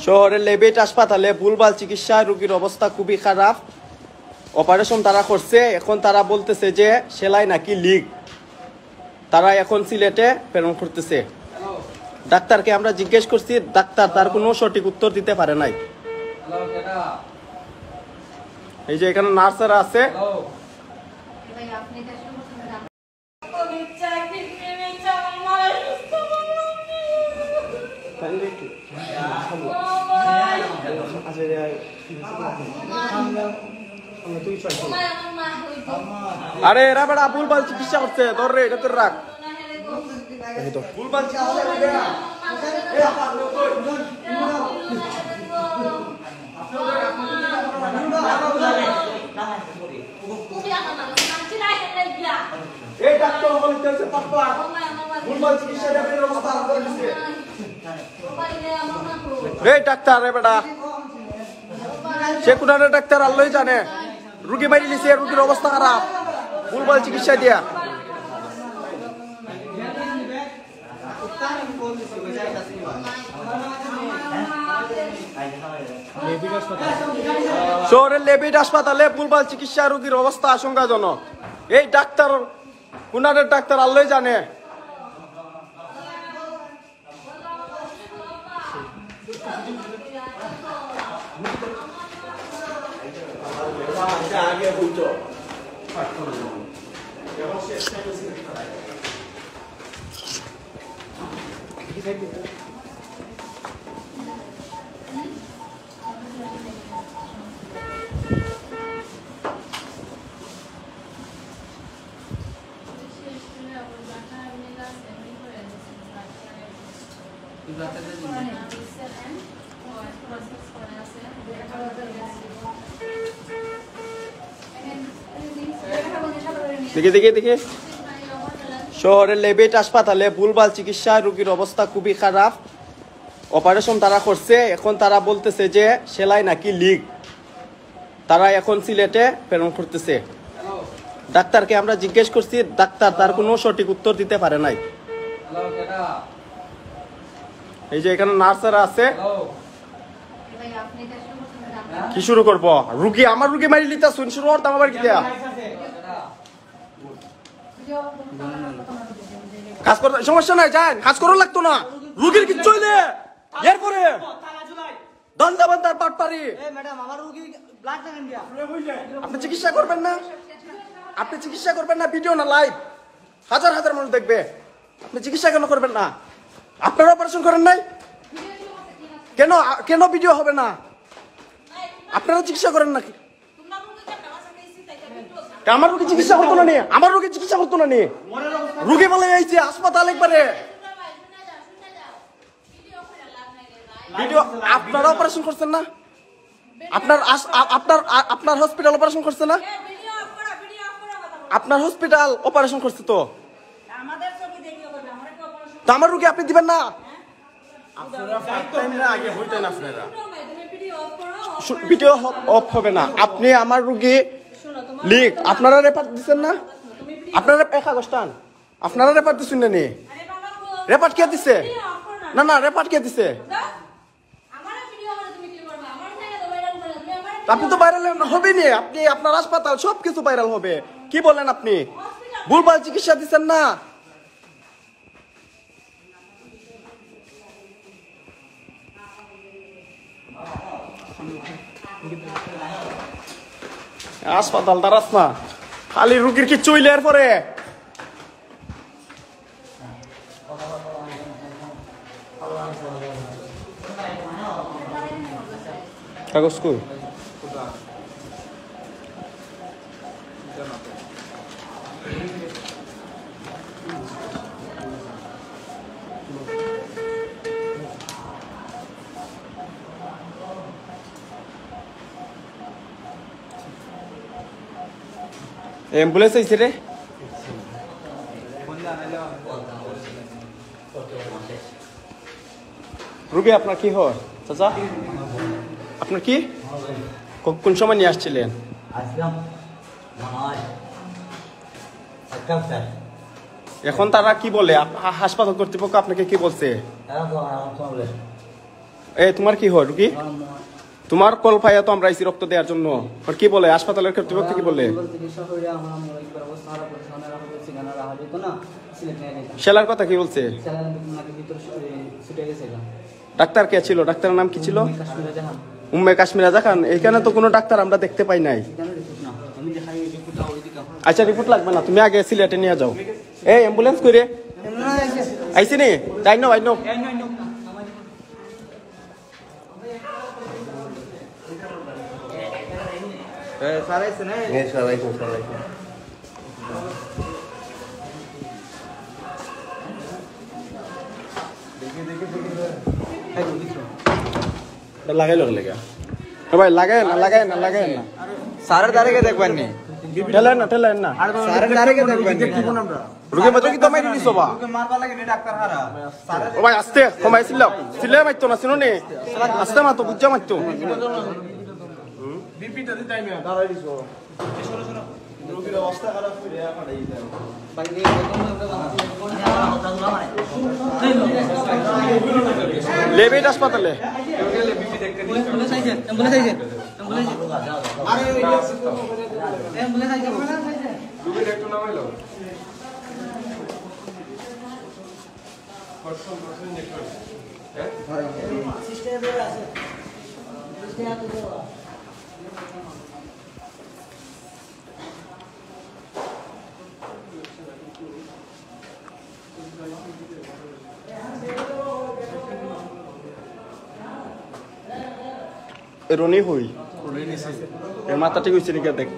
শহরের লেবেট হাসপাতালে ভুলভাল চিকিৎসায় রোগীর অবস্থা খুবই খারাপ। অপারেশন তারা করছে, এখন তারা বলতেছে যে সেলাই নাকি লিক, তারা এখন সিলেটে প্রেরণ করতেছে। ডাক্তারকে আমরা জিজ্ঞেস করছি, ডাক্তার তার কোনো সঠিক উত্তর দিতে পারে নাই। এই যে এখানে নার্সারা আছে, আরে এরা বেড়া ভুলভাল চিকিৎসা করছে, ধর রে এটা তোর রাখ। ভুলভাল ডাক্তার বেটা সে কোনারে ডাক্তার আল্লাহই জানে, রুগী মারি লিছে, রুগীর অবস্থা খারাপ, ভুলভাল চিকিৎসা দিয়া। শহরের লেবিড হাসপাতালে ভুলভাল চিকিৎসা, রোগীর অবস্থা আশঙ্কাজনক। এই ডাক্তার কোনারের ডাক্তার আল্লাহই জানে। আগে বুঝছো দেখি দেখি দেখি শহরের লেবেট হাসপাতালে ভুলভাল চিকিৎসায় রোগীর অবস্থা খুবই খারাপ। অপারেশন তারা করছে, এখন তারা বলতেছে যে সেলাই নাকি লিক, তারা এখন সিলেটে প্রেরণ করতেছে। ডাক্তারকে আমরা জিজ্ঞেস করছি, ডাক্তার তার কোনো সঠিক উত্তর দিতে পারে নাই। এই যে এখানে নার্সারা আছে, কি শুরু করবো? রুগী আমার রুগী মারি লিতা শুন শুরু করতাম আবার কি দেয়া কাজ করতে সমস্যা নাই, যান কাজ করা লাগতো না, রুগীর কিচ্ছু হইলে এরপরে দন্দাবান্দার পাট পারি। আপনি চিকিৎসা করবেন না, আপনি চিকিৎসা করবেন না, ভিডিও না লাইভ, হাজার হাজার মানুষ দেখবে। আপনি চিকিৎসা কেন করবেন না? আপনারা অপারেশন করেন নাই কেন? কেন ভিডিও হবে না? আপনারা চিকিৎসা করেন নাকি? আমার রোগী চিকিৎসা করতো না নিয়ে, আমার রোগী চিকিৎসা করতো না নিয়ে, রুগী বলে এইছে হাসপাতাল একবারে ভিডিও। আপনারা অপারেশন করছেন না? আপনার আপনার আপনার হসপিটাল অপারেশন করছে না? আপনার হসপিটাল অপারেশন করছে তো আমার রুগী আপনি দিবেন না? ভিডিও অফ হবে না। আপনি আমার রুগী লিক, আপনারা রেপার দিচ্ছেন না? আপনারা কাগজটান, আপনারা রেপার দিচ্ছেন না নি? রেপার্ট কে দিছে? না না রেপার্ট কে দিছে? আপনি তো ভাইরাল হবে নি, আপনি আপনার হাসপাতাল সবকিছু ভাইরাল হবে। কি বলেন আপনি? ভুলভাল চিকিৎসা দিচ্ছেন না? হাসপাতাল দাঁড়াস না, খালি রুগীর কি চইলে এরপরে কাগজ কই? অ্যাম্বুলেন্স আইছে রে। রুগী আপনার কি হয় চাচা? আপনার কি কোন সময় নিয়ে আসছিলেন? এখন তারা কি বলে? হাসপাতাল কর্তৃপক্ষ আপনাকে কি বলছে? এ তোমার কি হয় রুগী? তোমার কল পাইয়া তো আমরা আইছি রক্ত দেওয়ার জন্য। আর কি বলে হাসপাতালের কর্তৃপক্ষ কি বলে? শেলার কথা কি বলছে? ডাক্তার কে ছিল? ডাক্তারের নাম কি ছিল? উম্মে কাশ্মীরা জাহান। এখানে তো কোনো ডাক্তার আমরা দেখতে পাই নাই। আচ্ছা রিপোর্ট লাগবে না, তুমি আগে সিলেটে নিয়ে যাও। এই অ্যাম্বুলেন্স করে আইসি নি? যাই নো আইনো। লাগাই লোক লেগে ভাই, লাগাই না লাগাই না লাগাই না। সারের দাঁড়িয়ে দেখবেন নি, ঠেলেন না ঠেলেন না। সারের দাঁড়িয়ে দেখবেন নি। রুগী মতো কি তোমায় দিছো বা? মারবা লাগে নি ডাক্তার হারা। ও ভাই আস্তে কমাই ছিলাম, সিলে মারতো না শুনো নি, আস্তে মারতো বুঝা মারতো। বিপিটা দি টাইমে দাঁড়াই দিছো। রুগীর অবস্থা খারাপ করে পাঠাই দাও। লেবেট হাসপাতালে রনি হই এর মাথা ঠিক হয়েছে নাকি দেখ।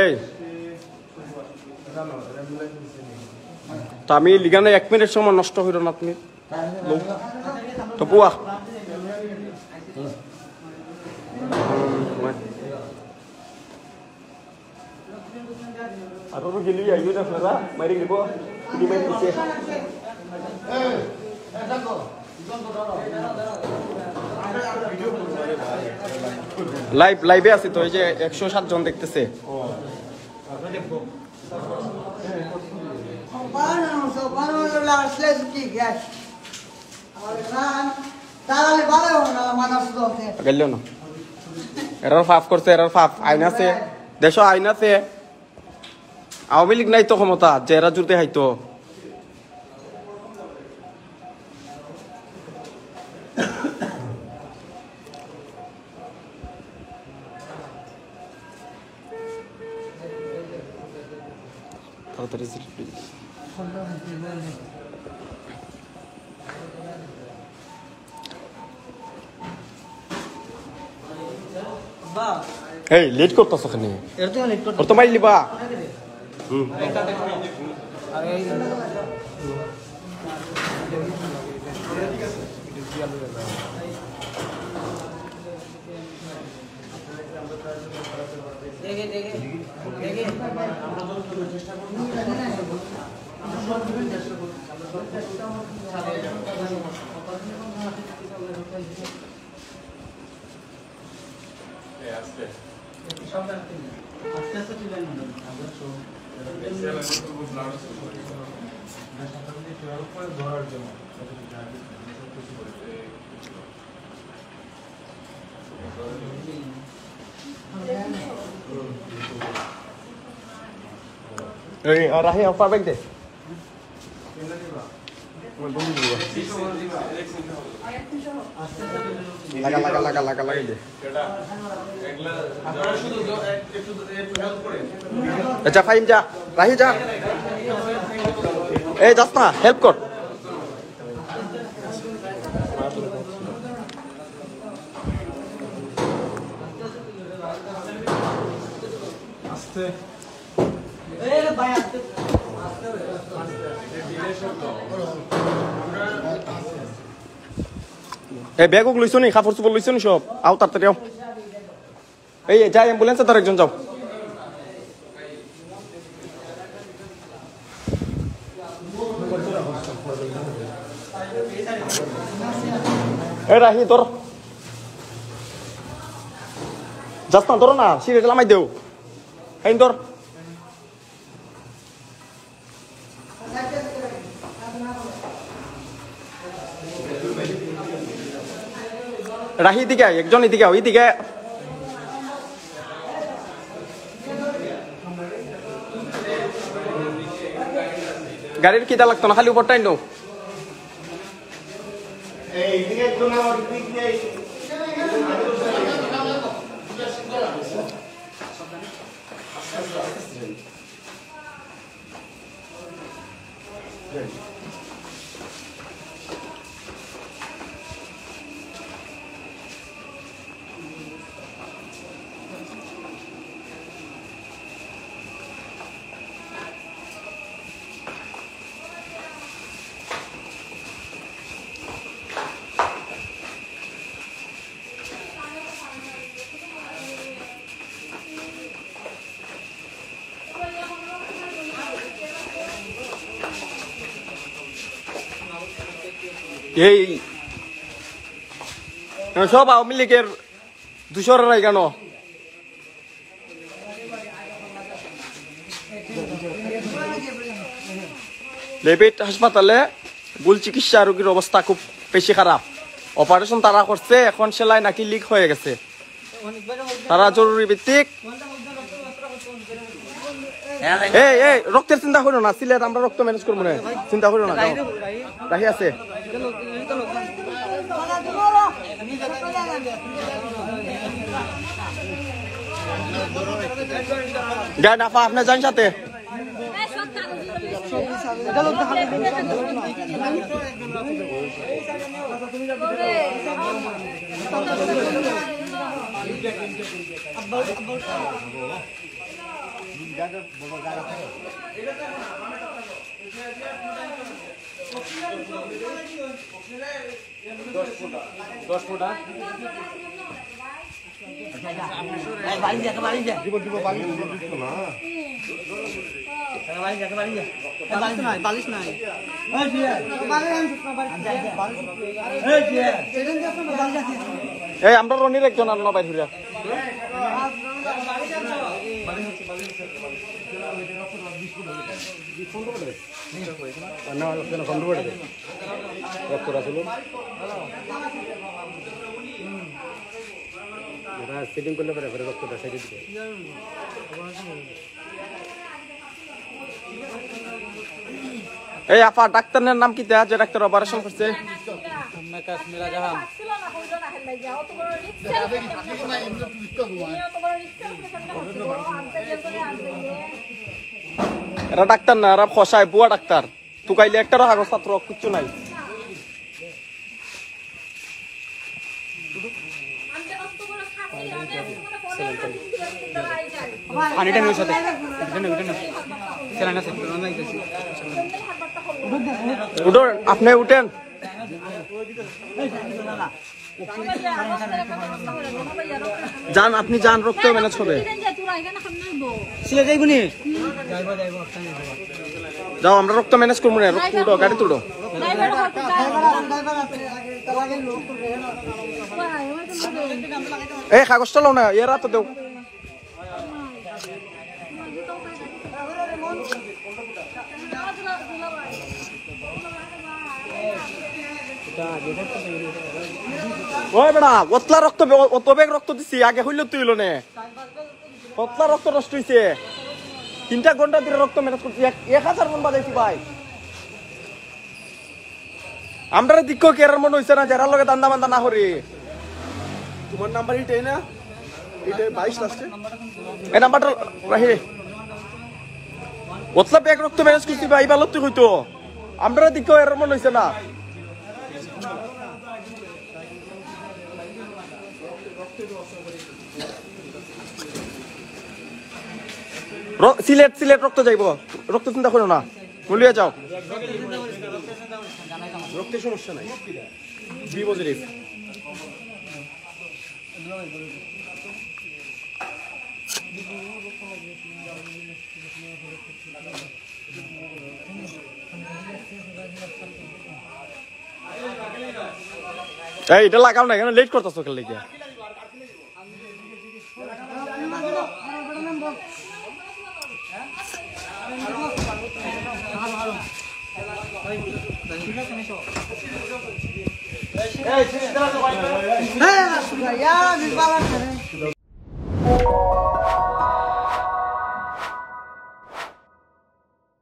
এই তো আমি লিগানে 1 মিনিট সময় নষ্ট হইল না তুমি তো পুয়া আর তো গেলি আইও না ফেরা মারি দিব কি মারি দিছে লাইভে আছে তো এই যে 107 জন দেখতেছে। গেল না এরার ফাফ করছে, এরার ফাফ আইন আছে দেশ, আইন আছে। আওয়ামী লীগ নাই তো ক্ষমতা যে এরা জুড়তে হাইতো। তাড়াতাড়ি প্লিজ। এই লেট করতেছ ওখানে, ওর তো মারি লিবা। রাহি অফার ব্যাগ দে লাগা লাগা লাগা লাগা লাগাই দে। আচ্ছা ফাইম যা, রাহি যা, এই যাস না, হেল্প কর। আস্তে এই ব্যাগ লইছো নি, কাপড় চোপড় লইছো নি সব? আও তাড়াতাড়ি আও। এই যাই অ্যাম্বুলেন্সে তার একজন যাও। রাহি তোর যাস না, ধরো না, সিগারেট লামাই দেও। এই তোর রাহি দিকে একজন এদিকে ওইদিকে। গাড়ির কিতা লাগতো না, খালি উপরটাই নো। এই সব আওয়ামী লীগের দূষরেরাই কেন? লেবিট হাসপাতালে ভুল চিকিৎসা, রোগীর অবস্থা খুব বেশি খারাপ। অপারেশন তারা করছে, এখন সেলাই নাকি লিক হয়ে গেছে। তারা জরুরি ভিত্তিক এই রক্তের চিন্তা করো না, সিলেট আমরা রক্ত ম্যানেজ করবো না, চিন্তা করো না। রাহি আছে গায়ে নাফা, আপনি যান সাথে। এই আমরা রনির একজন আন্ন বাইর সেটিং করলে পারে রক্তটা সাইডে দিকে। এই আপা ডাক্তারের নাম কি দেয়া, যে ডাক্তার অপারেশন করছে? এরা ডাক্তার না, এরা ফসায়, বুয়া ডাক্তার। তুকাইলে একটারও কাগজ পত্র কিচ্ছু নাই। আপনি উঠেন, যান, আপনি যান, রক্ত ম্যানেজ হবে। যাও, আমরা রক্ত ম্যানেজ করবো না, রক্ত উঠো, গাড়ি তুলো। এই কাগজটা লো না, এরা তো দেও। ওই বেড়া, অতলা রক্ত, অত বেগ রক্ত দিছি, আগে হইলে তুই হইল নে। অতলা রক্ত নষ্ট হয়েছে, 3টা ঘন্টা ধরে রক্ত ম্যানেজ করছি, 1000 মন বাজাইছি ভাই। আমরা দিক্ষ কেরার মনে হয়েছে না, যারা লগে দান্দা বান্দা না করি। তোমার নাম্বার এটাই না? এটাই 22 লাস্টে। এই নাম্বারটা রাহি। অতলা বেগ রক্ত ম্যানেজ করছি ভাই, ভালো তুই হইতো। আমরা দিক্ষ এরার মনে হয়েছে না। সিলেট সিলেট রক্ত যাইব, রক্ত চিন্তা করো না, বলিয়া যাও। রক্তের সমস্যা নাই, বি পজিটিভ। এই এটা লাগাও না কেন লেট করতেছো কেন লেগে হ্যাঁ, সুগার, ইয়া, বিশ বালান করে।